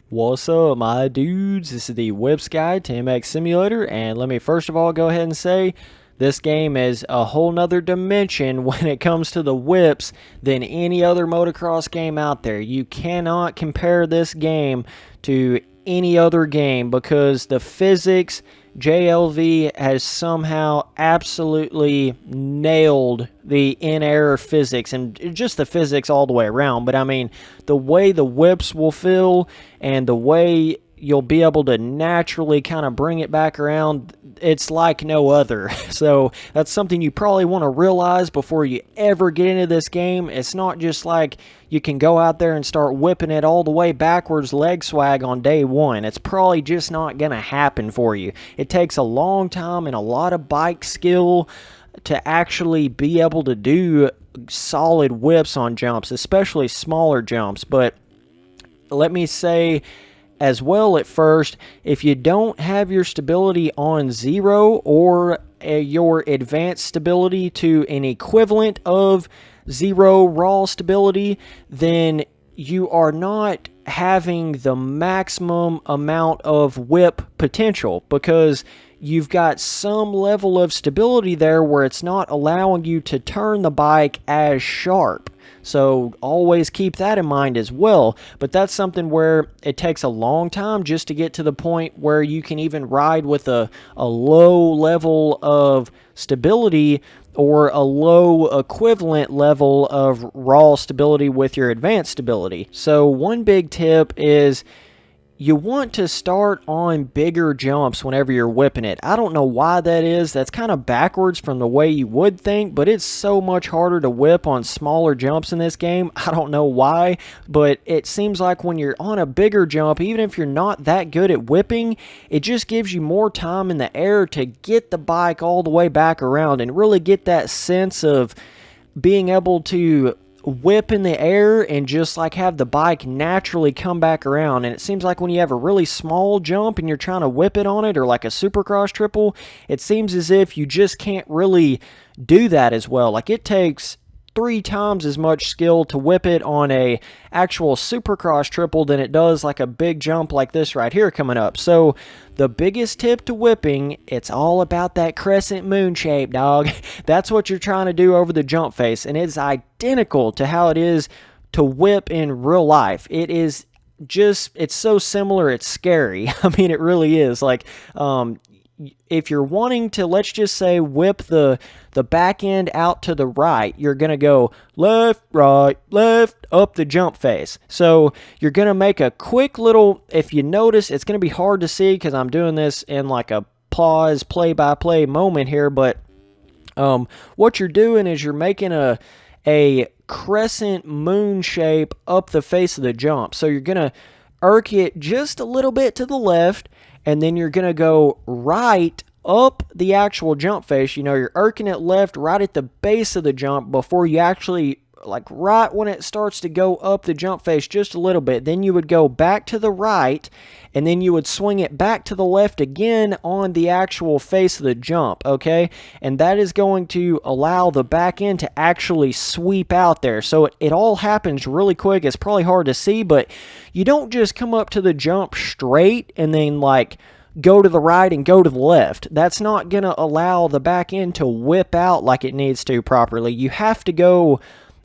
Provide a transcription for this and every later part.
What's up, my dudes? This is the Whips Guide to MX Simulator, and let me first of all go ahead and say this game is a whole nother dimension when it comes to the whips than any other motocross game out there. You cannot compare this game to any other game because the physics, JLV has somehow absolutely nailed the in-air physics and just the physics all the way around. But I mean, the way the whips will feel and the way you'll be able to naturally kind of bring it back around, it's like no other. So that's something you probably want to realize before you ever get into this game. It's not just like you can go out there and start whipping it all the way backwards leg swag on day one. It's probably just not going to happen for you. It takes a long time and a lot of bike skill to actually be able to do solid whips on jumps, especially smaller jumps. But let me say as well at first, if you don't have your stability on 0 or your advanced stability to an equivalent of 0 raw stability, then you are not having the maximum amount of whip potential because you've got some level of stability there where it's not allowing you to turn the bike as sharp. So always keep that in mind as well. But that's something where it takes a long time just to get to the point where you can even ride with a low level of stability or a low equivalent level of raw stability with your advanced stability. So one big tip is you want to start on bigger jumps whenever you're whipping it. I don't know why that is. That's kind of backwards from the way you would think, but it's so much harder to whip on smaller jumps in this game. I don't know why, but it seems like when you're on a bigger jump, even if you're not that good at whipping, it just gives you more time in the air to get the bike all the way back around and really get that sense of being able to whip in the air and just like have the bike naturally come back around. And it seems like when you have a really small jump and you're trying to whip it on it, or like a supercross triple, it seems as if you just can't really do that as well. Like it takes 3 times as much skill to whip it on a actual supercross triple than it does like a big jump like this right here coming up. So the biggest tip to whipping, it's all about that crescent moon shape, dog. That's what you're trying to do over the jump face, and it's identical to how it is to whip in real life. It is just, it's so similar, it's scary. I mean, it really is. Like, if you're wanting to, let's just say, whip the back end out to the right, you're going to go left, right, left, up the jump face. So you're going to make a quick little, if you notice, it's going to be hard to see because I'm doing this in like a pause, play-by-play moment here, but what you're doing is you're making a crescent moon shape up the face of the jump. So you're going to arc it just a little bit to the left, and then you're going to go right up the actual jump face. You know, you're arcing it left right at the base of the jump before you actually, like right when it starts to go up the jump face just a little bit. Then you would go back to the right, and then you would swing it back to the left again on the actual face of the jump, okay? And that is going to allow the back end to actually sweep out there. So it all happens really quick. It's probably hard to see, but you don't just come up to the jump straight and then like go to the right and go to the left. That's not going to allow the back end to whip out like it needs to properly. You have to go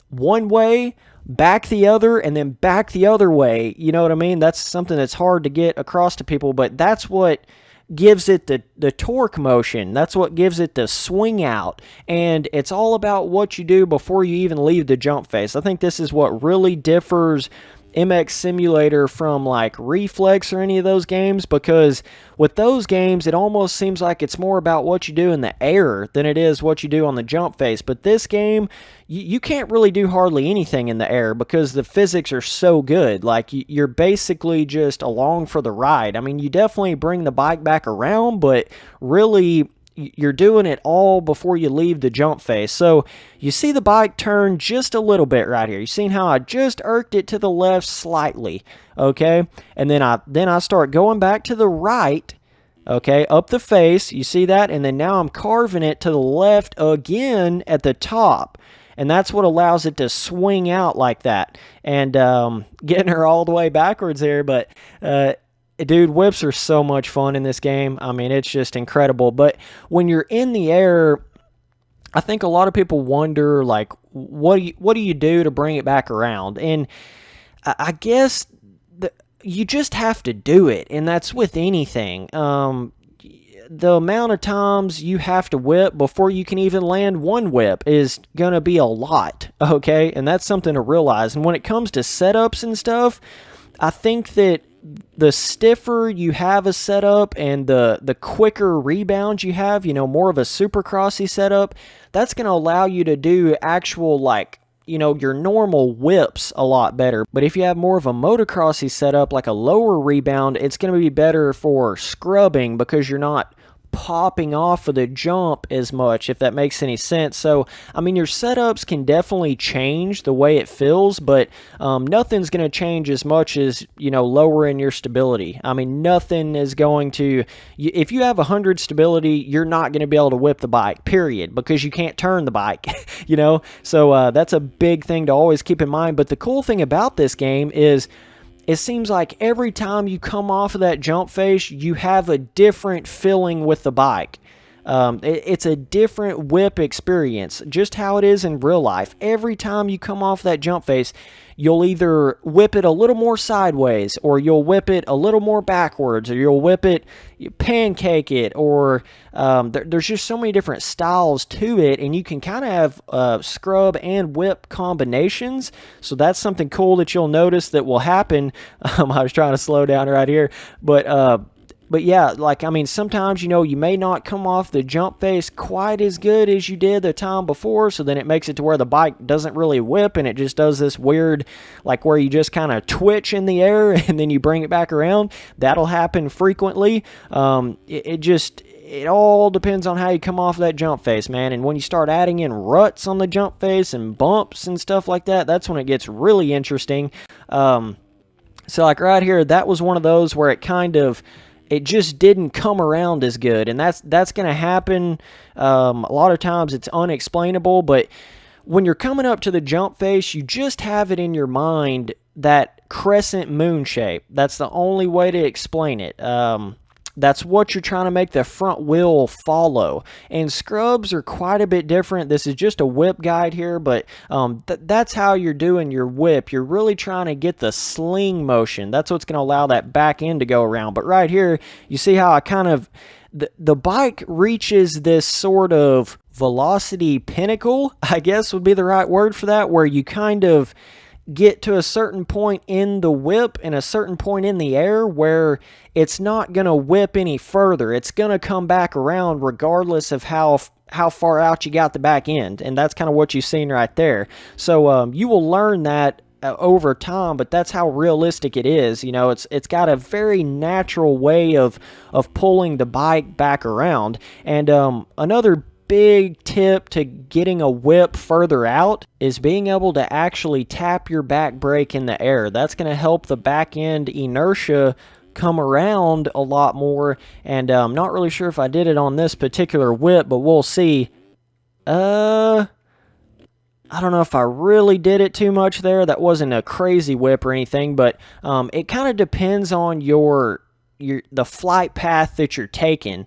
one way, back the other, and then back the other way. You know what I mean? That's something that's hard to get across to people, but that's what gives it the torque motion. That's what gives it the swing out. And it's all about what you do before you even leave the jump face. I think this is what really differs MX Simulator from like Reflex or any of those games, because with those games it almost seems like it's more about what you do in the air than it is what you do on the jump face. But this game, you can't really do hardly anything in the air because the physics are so good. Like you're basically just along for the ride. I mean, you definitely bring the bike back around, but really you're doing it all before you leave the jump face. So you see the bike turn just a little bit right here. You seen how I just arced it to the left slightly, okay? And then I start going back to the right, okay, up the face. You see that? And then now I'm carving it to the left again at the top. and that's what allows it to swing out like that. And getting her all the way backwards there, but dude, whips are so much fun in this game. I mean, it's just incredible. But when you're in the air, I think a lot of people wonder, like, what do you do to bring it back around? And I guess you just have to do it, and that's with anything. The amount of times you have to whip before you can even land one whip is going to be a lot, okay? And that's something to realize. And when it comes to setups and stuff, I think that the stiffer you have a setup and the quicker rebounds you have, more of a supercrossy setup, that's going to allow you to do actual, like, your normal whips a lot better. But if you have more of a motocrossy setup, like a lower rebound, it's going to be better for scrubbing because you're not popping off of the jump as much, if that makes any sense. So, I mean, your setups can definitely change the way it feels, but nothing's going to change as much as, lowering your stability. I mean, nothing is going to, if you have 100 stability, you're not going to be able to whip the bike, period, because you can't turn the bike, So that's a big thing to always keep in mind. But the cool thing about this game is, it seems like every time you come off of that jump face, you have a different feeling with the bike. It's a different whip experience, just how it is in real life. Every time you come off that jump face, you'll either whip it a little more sideways, or you'll whip it a little more backwards, or you'll whip it, pancake it, or there's just so many different styles to it, and you can kind of have scrub and whip combinations. So that's something cool that you'll notice that will happen. I was trying to slow down right here, but yeah, like, I mean, sometimes, you may not come off the jump face quite as good as you did the time before, so then it makes it to where the bike doesn't really whip, and it just does this weird, like, where you just kind of twitch in the air, and then you bring it back around. That'll happen frequently. It all depends on how you come off that jump face, man. And when you start adding in ruts on the jump face and bumps and stuff like that, that's when it gets really interesting. So, like, right here, that was one of those where it just didn't come around as good, and that's going to happen. A lot of times it's unexplainable, but when you're coming up to the jump face, you just have it in your mind, that crescent moon shape. That's the only way to explain it. That's what you're trying to make the front wheel follow. And scrubs are quite a bit different. This is just a whip guide here, but that's how you're doing your whip. You're really trying to get the sling motion. That's what's going to allow that back end to go around. But right here, you see how I kind of, the bike reaches this sort of velocity pinnacle, I guess would be the right word for that, where you kind of get to a certain point in the whip and a certain point in the air where it's not going to whip any further. It's going to come back around regardless of how far out you got the back end. And that's kind of what you've seen right there. So you will learn that over time, but that's how realistic it is. It's got a very natural way of pulling the bike back around. And another big tip to getting a whip further out is being able to actually tap your back brake in the air. That's going to help the back end inertia come around a lot more. And I'm not really sure if I did it on this particular whip, but we'll see. I don't know if I really did it too much there. That wasn't a crazy whip or anything, but it kind of depends on the flight path that you're taking.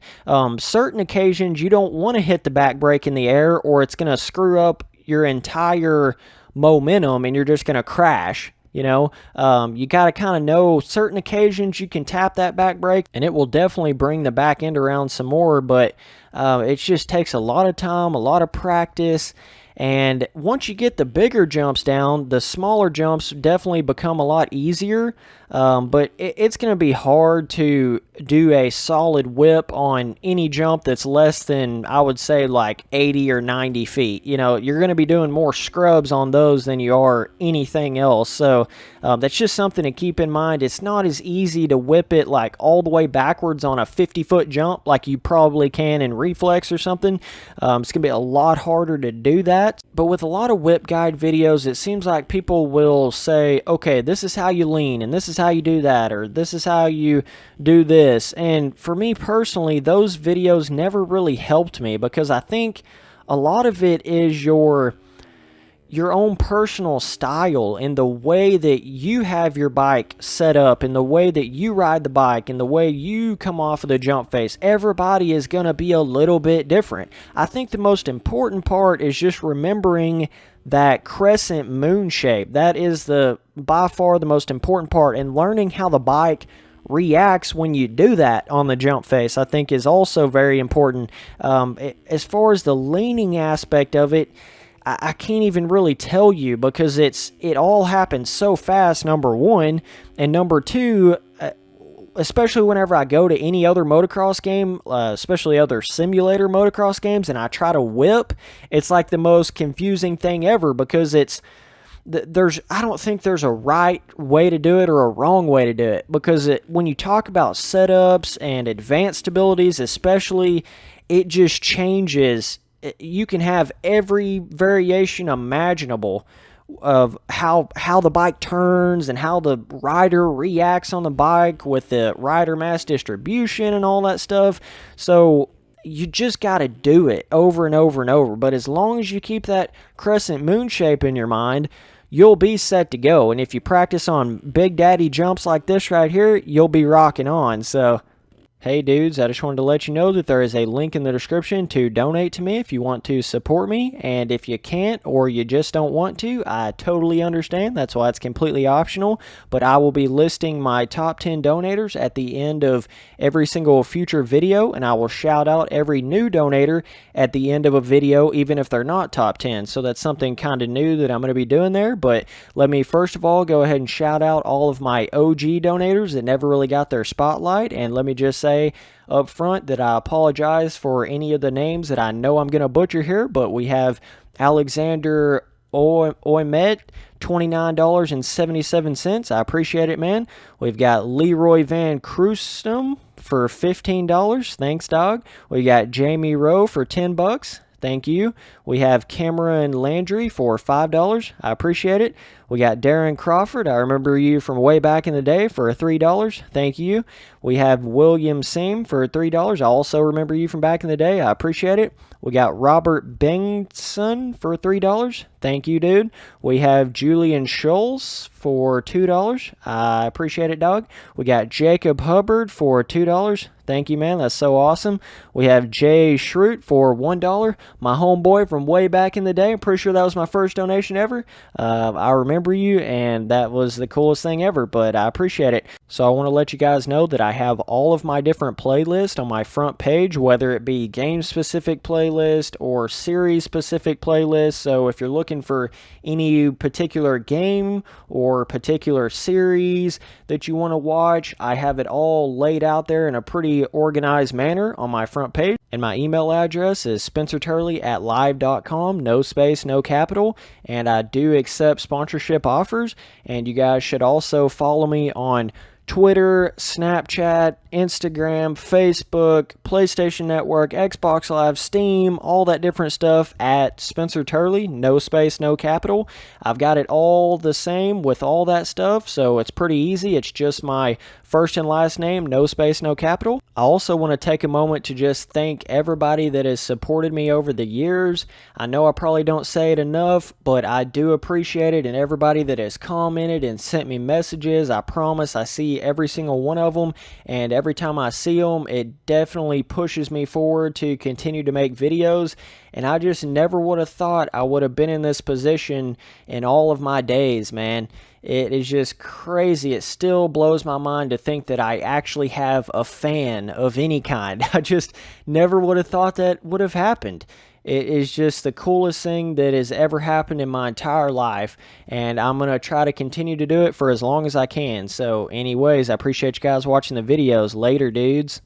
Certain occasions you don't want to hit the back brake in the air, or it's going to screw up your entire momentum and you're just going to crash. You got to kind of know certain occasions you can tap that back brake and it will definitely bring the back end around some more, but it just takes a lot of time, a lot of practice. And once you get the bigger jumps down, the smaller jumps definitely become a lot easier. But it's going to be hard to do a solid whip on any jump that's less than, I would say, like 80 or 90 feet. You're going to be doing more scrubs on those than you are anything else. So that's just something to keep in mind. It's not as easy to whip it like all the way backwards on a 50-foot jump like you probably can in reflex or something. It's going to be a lot harder to do that. But with a lot of whip guide videos, it seems like people will say, okay, this is how you lean, and this is how you do that, or this is how you do this. And for me personally, those videos never really helped me, because I think a lot of it is your own personal style in the way that you have your bike set up, in the way that you ride the bike, in the way you come off of the jump face. Everybody is going to be a little bit different. I think the most important part is just remembering that crescent moon shape. That is by far the most important part, and learning how the bike reacts when you do that on the jump face, I think, is also very important. As far as the leaning aspect of it, I can't even really tell you, because it all happens so fast, number one, and number two, especially whenever I go to any other motocross game, especially other simulator motocross games, and I try to whip, it's like the most confusing thing ever, because I don't think there's a right way to do it or a wrong way to do it, because when you talk about setups and advanced abilities especially, it just changes. You can have every variation imaginable of how the bike turns and how the rider reacts on the bike with the rider mass distribution and all that stuff. So you just got to do it over and over and over. But as long as you keep that crescent moon shape in your mind, you'll be set to go. And if you practice on Big Daddy jumps like this right here, you'll be rocking on. So hey dudes, I just wanted to let you know that there is a link in the description to donate to me if you want to support me, and if you can't or you just don't want to, I totally understand. That's why it's completely optional, but I will be listing my top 10 donators at the end of every single future video, and I will shout out every new donator at the end of a video, even if they're not top 10. So that's something kind of new that I'm going to be doing there. But let me first of all go ahead and shout out all of my OG donators that never really got their spotlight, and let me just say up front that I apologize for any of the names that I know I'm going to butcher here, but we have Alexandre Ouimet, $29.77. I appreciate it, man. We've got Leroy Van Kruistum for $15. Thanks, dog. We got Jamie Rowe for $10. Thank you. We have Kameron Landry for $5. I appreciate it. We got Daryen Crawford. I remember you from way back in the day for $3. Thank you. We have William Seim for $3. I also remember you from back in the day. I appreciate it. We got Robert Bengtson for $3. Thank you, dude. We have Julian Schulze for $2. I appreciate it, dog. We got Jakob Hubbard for $2. Thank you, man. That's so awesome. We have Schrute for $1. My homeboy from way back in the day. I'm pretty sure that was my first donation ever. I remember you, and that was the coolest thing ever, but I appreciate it. So I want to let you guys know that I have all of my different playlists on my front page, whether it be game-specific playlist or series-specific playlist. So if you're looking for any particular game or particular series that you want to watch, I have it all laid out there in a pretty organized manner on my front page. And my email address is spencerturley@live.com, no space, no capital. And I do accept sponsorship offers. And you guys should also follow me on Twitter, Snapchat, Instagram, Facebook, PlayStation Network, Xbox Live, Steam, all that different stuff at Spencer Turley, no space, no capital. I've got it all the same with all that stuff, so it's pretty easy. It's just my first and last name, no space, no capital. I also want to take a moment to just thank everybody that has supported me over the years. I know I probably don't say it enough, but I do appreciate it, and everybody that has commented and sent me messages, I promise I see every single one of them, and every time I see them, it definitely pushes me forward to continue to make videos. And I just never would have thought I would have been in this position in all of my days, man. It is just crazy. It still blows my mind to think that I actually have a fan of any kind. I just never would have thought that would have happened. It is just the coolest thing that has ever happened in my entire life, and I'm going to try to continue to do it for as long as I can. So anyways, I appreciate you guys watching the videos. Later, dudes.